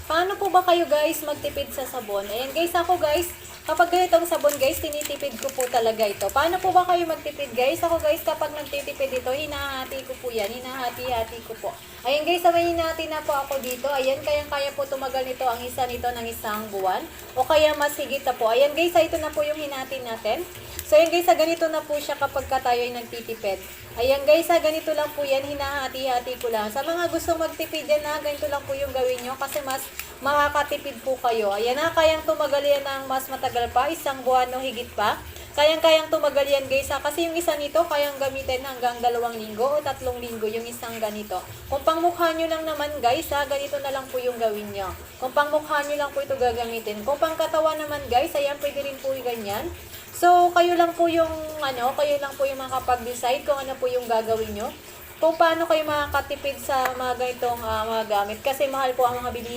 Paano po ba kayo guys magtipid sa sabon? Ayan guys, ako guys, kapag ganitong sabon guys, tinitipid ko po talaga ito. Paano po ba kayo magtipid guys? Ako guys, kapag nagtitipid ito, hinahati ko po yan. Hinahati-hati ko po. Ayan guys, may hinahati na po ako dito. Ayan, kayang-kaya po tumagal nito ang isa nito ng isang buwan. O kaya mas higit na po. Ayan guys, ito na po yung hinati natin. So ayan guys, ganito na po siya kapag tayo ay nagtitipid. Ayan guys, ganito lang po yan, hinahati-hati ko lang. Sa mga gusto magtipid yan ganito lang po yung gawin nyo kasi mas makakatipid po kayo. Ayan kayang tumagal yan ng mas matagal pa, isang buwan o higit pa. Kayang-kayang tumagal yan guys kasi yung isa nito kayang gamitin hanggang 2 linggo o 3 linggo yung isang ganito. Kung pangmukha nyo lang naman guys ganito na lang po yung gawin nyo. Kung pangmukha nyo lang po ito gagamitin. Kung pangkatawan naman guys, ayan pwede rin po yung ganyan. So, kayo lang po yung makapag-decide kung ano po yung gagawin nyo. Kung paano kayo makakatipid sa mga ganitong mga gamit. Kasi mahal po ang mga bilihin.